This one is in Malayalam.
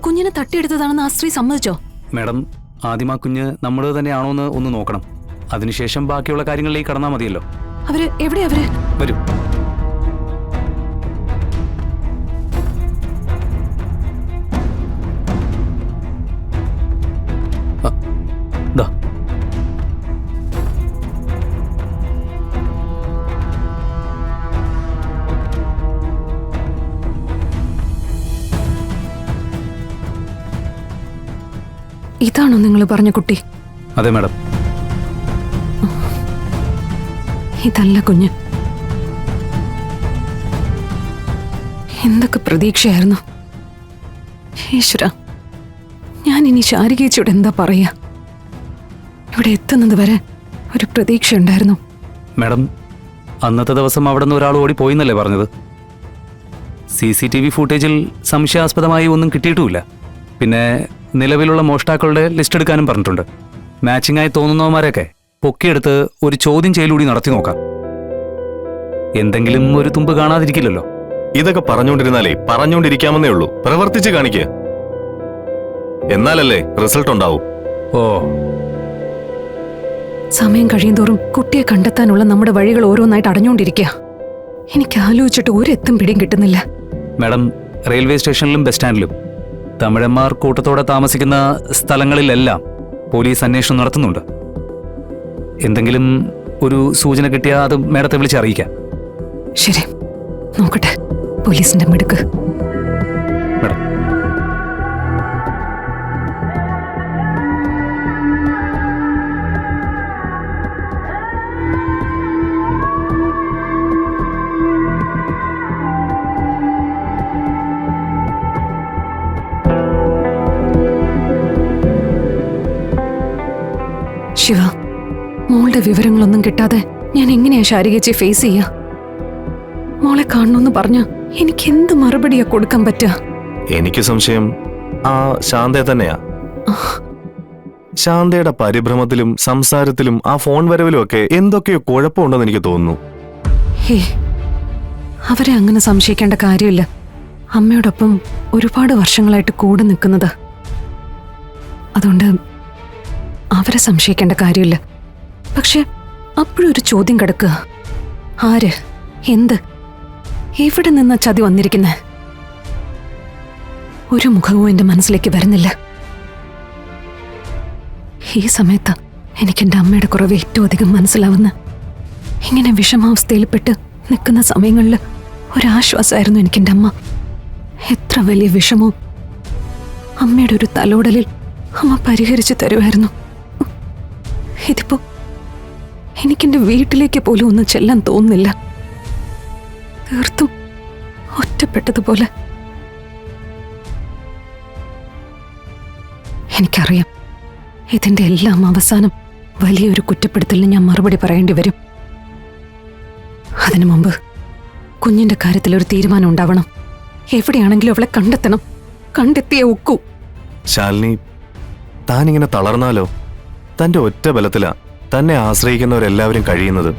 കുഞ്ഞിനെ തട്ടിയെടുത്തതാണെന്ന് ആ സ്ത്രീ സമ്മതിച്ചോ? മാഡം, ആദ്യം ആ കുഞ്ഞ് നമ്മുടെ തന്നെയാണോ എന്ന് ഒന്ന് നോക്കണം. അതിനുശേഷം ബാക്കിയുള്ള കാര്യങ്ങളിലേക്ക് കടന്നാൽ മതിയല്ലോ. എവിടെ വരൂ. ദാ. ഇതാണോ നിങ്ങൾ പറഞ്ഞ കുട്ടി? അതെ മാഡം. ഇതല്ല കുഞ്ഞ്. എന്തൊക്കെ പ്രതീക്ഷയായിരുന്നു. ഈശ്വര, ഞാൻ ഇനി ശാരികേച്ചിയോട് എന്താ പറയാ? ഇവിടെ എത്തുന്നത് വരെ ഒരു പ്രതീക്ഷ ഉണ്ടായിരുന്നു. മാഡം, അന്നത്തെ ദിവസം അവിടെ നിന്ന് ഒരാൾ ഓടിപ്പോയിന്നല്ലേ പറഞ്ഞത്? CCTV ഫുട്ടേജിൽ സംശയാസ്പദമായി ഒന്നും കിട്ടിയിട്ടുമില്ല. പിന്നെ നിലവിലുള്ള മോഷ്ടാക്കളുടെ ലിസ്റ്റ് എടുക്കാനും പറഞ്ഞിട്ടുണ്ട്. മാച്ചിങ്ങായി തോന്നുന്നവന്മാരെയൊക്കെ പൊക്കിയെടുത്ത് ഒരു ചോദ്യം ചെയ്യലൂടി നടത്തി നോക്കാം. എന്തെങ്കിലും ഒരു തുമ്പ് കാണാതിരിക്കില്ലല്ലോ. ഇതൊക്കെ പറഞ്ഞുകൊണ്ടിരുന്നാലേ പറഞ്ഞുകൊണ്ടിരിക്കാമെന്നേ ഉള്ളൂ. പ്രവർത്തിച്ച് കാണിക്കുക, എന്നാലല്ലേ റിസൾട്ട് ഉണ്ടാവും. ഓ, സമയം കഴിയുന്തോറും കുട്ടിയെ കണ്ടെത്താനുള്ള നമ്മുടെ വഴികൾ ഓരോന്നായിട്ട് അടഞ്ഞുകൊണ്ടിരിക്കുക. എനിക്ക് ആലോചിച്ചിട്ട് ഒരെത്തും പിടിയും കിട്ടുന്നില്ല. മാഡം, റെയിൽവേ സ്റ്റേഷനിലും ബസ് സ്റ്റാൻഡിലും തമിഴന്മാർ കൂട്ടത്തോടെ താമസിക്കുന്ന സ്ഥലങ്ങളിലെല്ലാം പോലീസ് അന്വേഷണം നടത്തുന്നുണ്ട്. എന്തെങ്കിലും ഒരു സൂചന കിട്ടിയാൽ അത് മാഡത്തെ വിളിച്ചറിയിക്കാം. ശരി, നോക്കട്ടെ. പോലീസിന്റെ മിടുക്ക്. മാഡം, ശിവ, മോളുടെ വിവരങ്ങളൊന്നും കിട്ടാതെ ഞാൻ എങ്ങനെയാ ശാരികേച്ചിയെ ഫേസ് ചെയ്യാ? മോളെ കാണണമെന്ന് പറഞ്ഞ എനിക്ക് എന്ത് മറുപടിയാ കൊടുക്കാൻ പറ്റുക? എനിക്ക് സംശയം ആ ശാന്തയെ തന്നെയാ. ശാന്തയുടെ പരിഭ്രമത്തിലും സംസാരത്തിലും ആ ഫോൺ വരവിലും ഒക്കെ എന്തൊക്കെയോ കുഴപ്പമുണ്ടെന്ന് എനിക്ക് തോന്നുന്നു. ഹേ, അവരെ അങ്ങനെ സംശയിക്കേണ്ട കാര്യമില്ല. അമ്മയോടൊപ്പം ഒരുപാട് വർഷങ്ങളായിട്ട് കൂടെ നിൽക്കുന്നത്. അതുകൊണ്ട് അവരെ സംശയിക്കേണ്ട കാര്യമില്ല. പക്ഷെ അപ്പോഴൊരു ചോദ്യം കിടക്കുക. ആര്, എന്ത്, എവിടെ നിന്നാ ചതി വന്നിരിക്കുന്നേ? ഒരു മുഖവും എന്റെ മനസ്സിലേക്ക് വരുന്നില്ല. ഈ സമയത്ത് എനിക്ക് എൻ്റെ അമ്മയുടെ കുറവ് ഏറ്റവും അധികം മനസ്സിലാവുന്ന. ഇങ്ങനെ വിഷമാവസ്ഥയിൽപ്പെട്ട് നിൽക്കുന്ന സമയങ്ങളിൽ ഒരാശ്വാസമായിരുന്നു എനിക്കെൻ്റെ അമ്മ. എത്ര വലിയ വിഷമവും അമ്മയുടെ ഒരു തലോടലിൽ അമ്മ പരിഹരിച്ചു തരുമായിരുന്നു. ഇതിപ്പോ എനിക്കെന്റെ വീട്ടിലേക്ക് പോലും ഒന്ന് ചെല്ലാൻ തോന്നുന്നില്ല. തീർത്തും ഒറ്റപ്പെട്ടതുപോലെ. എനിക്കറിയാം, ഇതിന്റെ എല്ലാം അവസാനം വലിയൊരു കുറ്റപ്പെടുത്തലിന് ഞാൻ മറുപടി പറയേണ്ടി വരും. അതിനു മുമ്പ് കുഞ്ഞിന്റെ കാര്യത്തിൽ ഒരു തീരുമാനം ഉണ്ടാവണം. എവിടെയാണെങ്കിലും അവളെ കണ്ടെത്തണം. കണ്ടെത്തിയേ ഒക്കൂ. ശാലിനി, താനിങ്ങനെ തളർന്നാലോ? തന്റെ ഒറ്റ ബലത്തിലാ തന്നെ ആശ്രയിക്കുന്നവരെല്ലാവരും കഴിയുന്നത്.